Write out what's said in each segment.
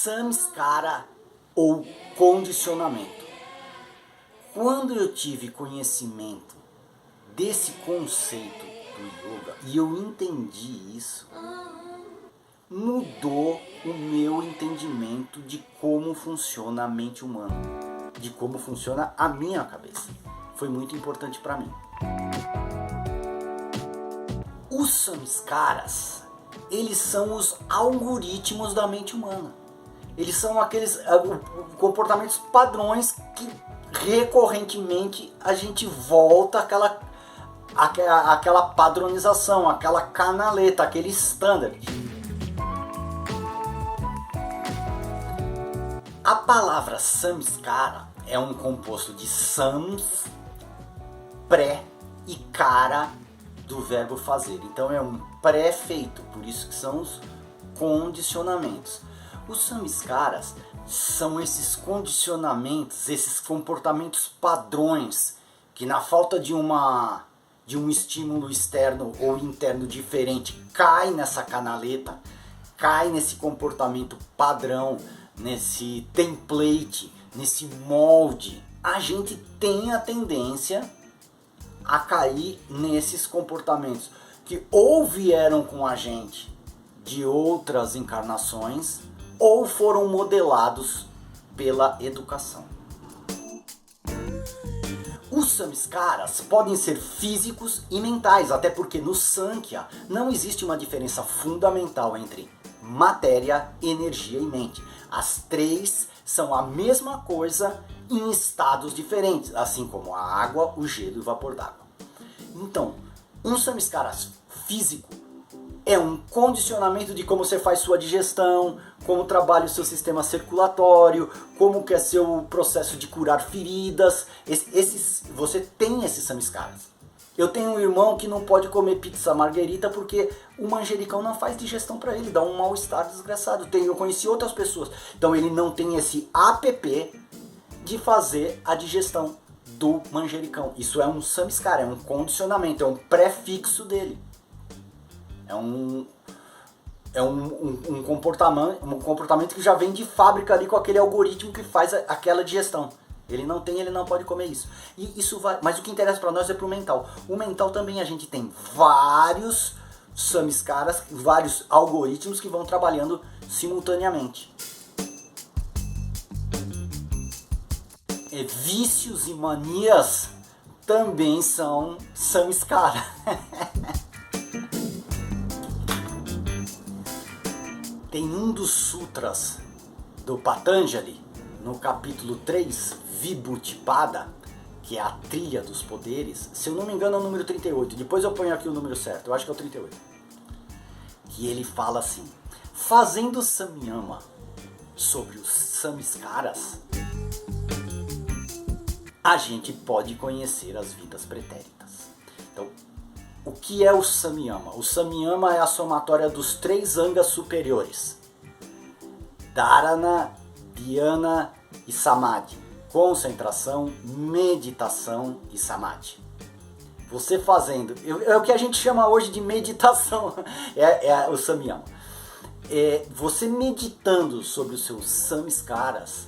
Samskara ou condicionamento. Quando eu tive conhecimento desse conceito do yoga e eu entendi isso, mudou o meu entendimento de como funciona a mente humana, de como funciona a minha cabeça. Foi muito importante para mim. Os samskaras, eles são os algoritmos da mente humana. Eles são aqueles comportamentos padrões que recorrentemente a gente volta àquela padronização, aquela canaleta, aquele standard. A palavra samskara é um composto de sams, pré e cara do verbo fazer. Então é um pré-feito, por isso que são os condicionamentos. Os samskaras são esses condicionamentos, esses comportamentos padrões que na falta de um estímulo externo ou interno diferente cai nessa canaleta, cai nesse comportamento padrão, nesse template, nesse molde. A gente tem a tendência a cair nesses comportamentos que ou vieram com a gente de outras encarnações ou foram modelados pela educação. Os samskaras podem ser físicos e mentais, até porque no Sankhya não existe uma diferença fundamental entre matéria, energia e mente. As três são a mesma coisa em estados diferentes, assim como a água, o gelo e o vapor d'água. Então, um samskara físico é um condicionamento de como você faz sua digestão, como trabalha o seu sistema circulatório, como que é seu processo de curar feridas. Você tem esses samskaras. Eu tenho um irmão que não pode comer pizza marguerita porque o manjericão não faz digestão para ele, dá um mal-estar desgraçado. Eu conheci outras pessoas. Então ele não tem esse app de fazer a digestão do manjericão. Isso é um samskara, é um condicionamento, é um prefixo dele. É um comportamento que já vem de fábrica ali com aquele algoritmo que faz aquela digestão. Ele não tem, ele não pode comer isso. E isso vai, mas o que interessa para nós é pro mental. O mental também a gente tem vários samskaras, vários algoritmos que vão trabalhando simultaneamente. Vícios e manias também são samskara. Tem um dos sutras do Patanjali, no capítulo 3, Vibhuti-pada, que é a trilha dos poderes, se eu não me engano é o número 38, depois eu ponho aqui o número certo, eu acho que é o 38, que ele fala assim: fazendo samyama sobre os samskaras, a gente pode conhecer as vidas pretéritas. Então, o que é o samyama? O samyama é a somatória dos 3 angas superiores: dharana, dhyana e samadhi. Concentração, meditação e samadhi. Você fazendo, é o que a gente chama hoje de meditação, é o samyama. Você meditando sobre os seus samskaras,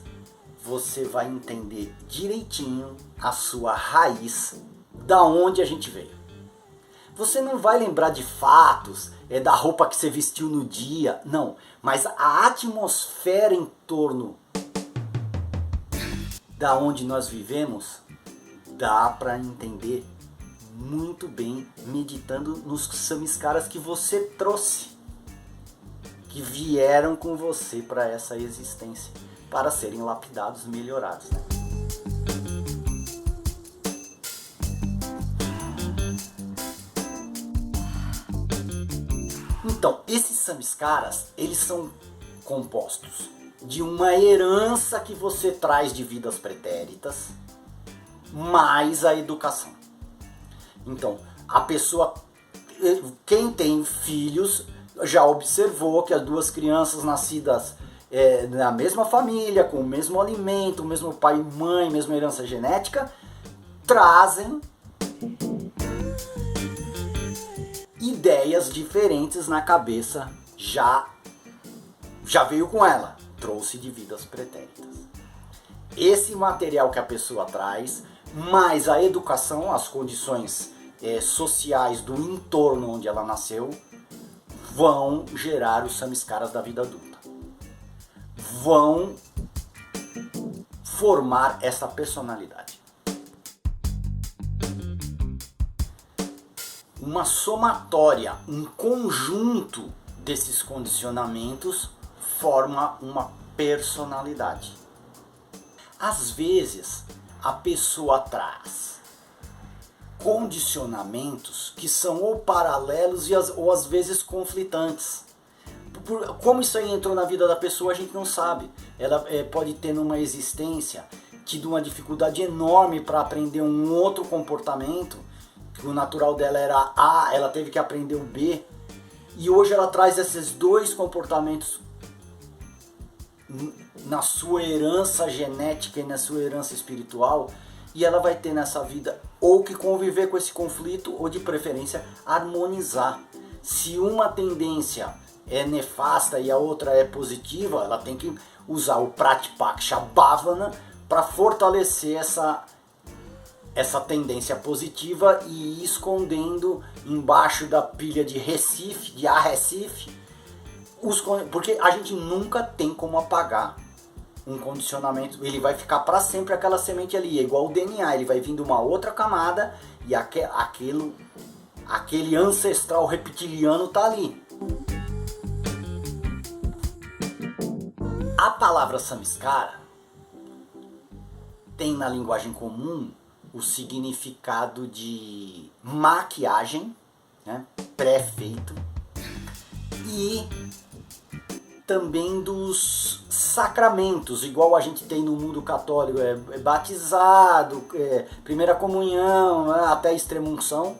você vai entender direitinho a sua raiz, da onde a gente veio. Você não vai lembrar de fatos, da roupa que você vestiu no dia, não. Mas a atmosfera em torno da onde nós vivemos, dá para entender muito bem meditando nos samskaras que você trouxe, que vieram com você para essa existência, para serem lapidados, melhorados, né? Então, esses samskaras, eles são compostos de uma herança que você traz de vidas pretéritas, mais a educação. Então, a pessoa, quem tem filhos, já observou que as duas crianças nascidas na mesma família, com o mesmo alimento, o mesmo pai e mãe, mesma herança genética, trazem ideias diferentes na cabeça, já veio com ela. trouxe de vidas pretéritas. Esse material que a pessoa traz, mais a educação, as condições sociais do entorno onde ela nasceu, vão gerar os samskaras da vida adulta. Vão formar essa personalidade. Uma somatória, um conjunto desses condicionamentos forma uma personalidade. Às vezes, a pessoa traz condicionamentos que são ou paralelos ou às vezes conflitantes. Como isso aí entrou na vida da pessoa, a gente não sabe. Ela pode ter numa existência tido uma dificuldade enorme para aprender um outro comportamento, que o natural dela era A, ela teve que aprender o B, e hoje ela traz esses dois comportamentos na sua herança genética e na sua herança espiritual, e ela vai ter nessa vida ou que conviver com esse conflito, ou de preferência harmonizar. Se uma tendência é nefasta e a outra é positiva, ela tem que usar o Pratipaksha Bhavana para fortalecer essa tendência positiva e ir escondendo embaixo da pilha de Recife, de Arrecife, porque a gente nunca tem como apagar um condicionamento. Ele vai ficar para sempre aquela semente ali, é igual o DNA, ele vai vindo uma outra camada e aquele ancestral reptiliano tá ali. A palavra samskara tem na linguagem comum o significado de maquiagem, né, pré-feito, e também dos sacramentos, igual a gente tem no mundo católico, batizado, primeira comunhão, até extrema-unção.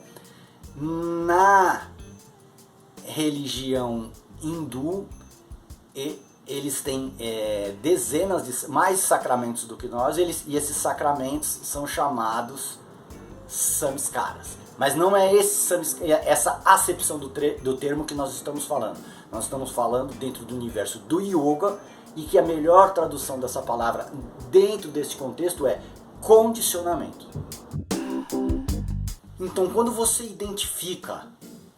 Na religião hindu, eles têm dezenas de mais sacramentos do que nós, e esses sacramentos são chamados samskaras. Mas não é essa acepção do termo que nós estamos falando. Nós estamos falando dentro do universo do yoga, e que a melhor tradução dessa palavra dentro desse contexto é condicionamento. Então, quando você identifica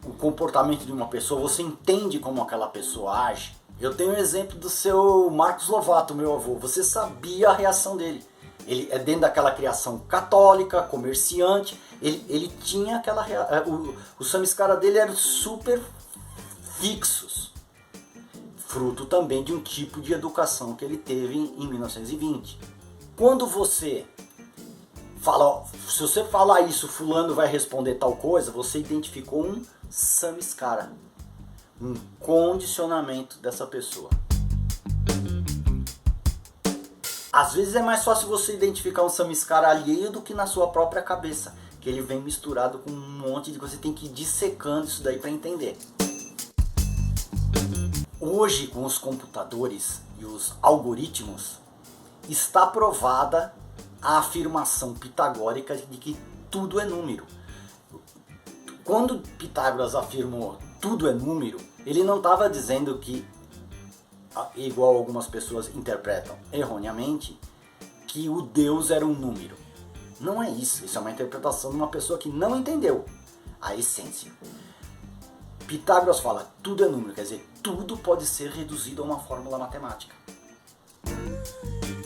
o comportamento de uma pessoa, você entende como aquela pessoa age. Eu tenho um exemplo do seu Marcos Lovato, meu avô. Você sabia a reação dele. Ele é dentro daquela criação católica, comerciante. Ele tinha aquela os samskaras dele eram super fixos. Fruto também de um tipo de educação que ele teve em 1920. Quando você fala, se você falar isso, fulano vai responder tal coisa, você identificou um samskara, um condicionamento dessa pessoa. Às vezes é mais fácil você identificar um samskara alheio do que na sua própria cabeça, que ele vem misturado com um monte de coisa, você tem que ir dissecando isso daí para entender. Hoje, com os computadores e os algoritmos, está provada a afirmação pitagórica de que tudo é número. Quando Pitágoras afirmou tudo é número, ele não estava dizendo que, igual algumas pessoas interpretam erroneamente, que o Deus era um número. Não é isso, isso é uma interpretação de uma pessoa que não entendeu a essência. Pitágoras fala, tudo é número, quer dizer, tudo pode ser reduzido a uma fórmula matemática.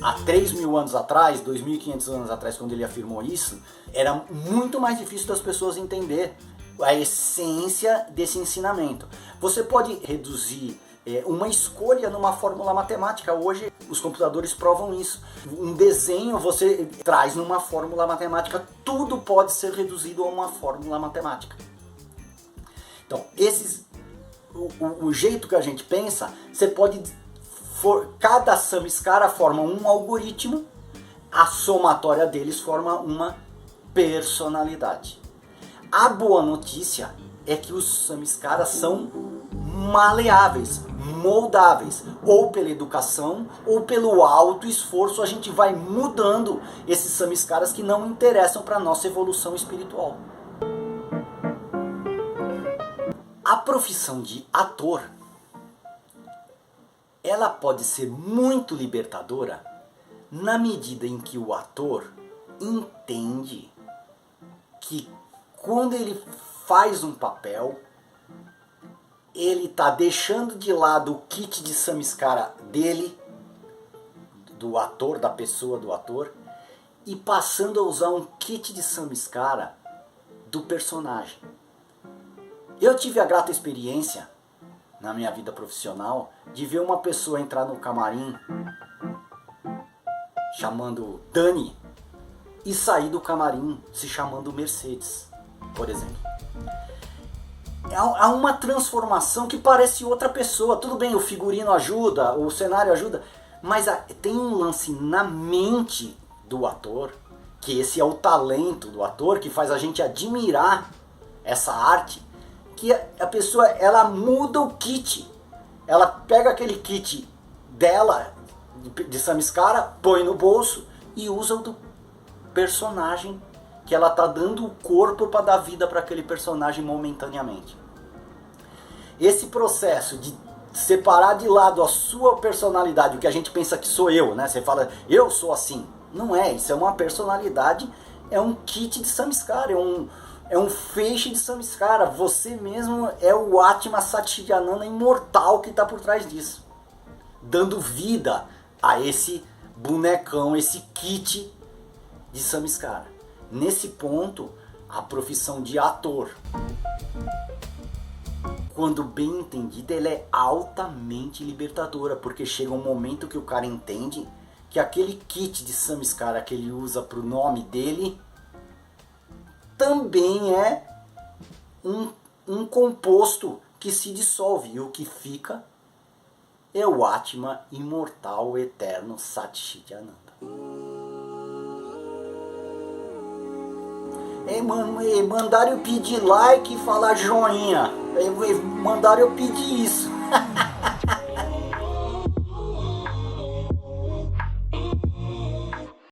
Há 3.000 anos atrás, 2.500 anos atrás, quando ele afirmou isso, era muito mais difícil das pessoas entender a essência desse ensinamento. Você pode reduzir uma escolha numa fórmula matemática. Hoje os computadores provam isso. Um desenho você traz numa fórmula matemática, tudo pode ser reduzido a uma fórmula matemática. Então, o jeito que a gente pensa, você pode... cada samskara forma um algoritmo, a somatória deles forma uma personalidade. A boa notícia é que os samskaras são maleáveis, moldáveis, ou pela educação ou pelo alto esforço a gente vai mudando esses samskaras que não interessam para a nossa evolução espiritual. A profissão de ator ela pode ser muito libertadora na medida em que o ator entende que quando ele faz um papel, ele está deixando de lado o kit de samskara dele, do ator, da pessoa do ator, e passando a usar um kit de samskara do personagem. Eu tive a grata experiência, na minha vida profissional, de ver uma pessoa entrar no camarim chamando Dani e sair do camarim se chamando Mercedes, por exemplo. Há uma transformação que parece outra pessoa. Tudo bem, o figurino ajuda, o cenário ajuda, mas tem um lance na mente do ator, que esse é o talento do ator, que faz a gente admirar essa arte, que a pessoa, ela muda o kit. Ela pega aquele kit dela, de samskara, põe no bolso e usa o do personagem, que ela está dando o corpo para dar vida para aquele personagem momentaneamente. Esse processo de separar de lado a sua personalidade, o que a gente pensa que sou eu, né? Você fala, eu sou assim. Não é, isso é uma personalidade, é um kit de samskara, é um feixe de samskara. Você mesmo é o Atma Satchidananda imortal que está por trás disso, dando vida a esse bonecão, esse kit de samskara. Nesse ponto, a profissão de ator, quando bem entendida, ela é altamente libertadora, porque chega um momento que o cara entende que aquele kit de samskara que ele usa para o nome dele também é um composto que se dissolve, e o que fica é o Atma imortal, eterno, Satchidananda. Mandaram eu pedir like e falar joinha. Mandaram eu pedir isso.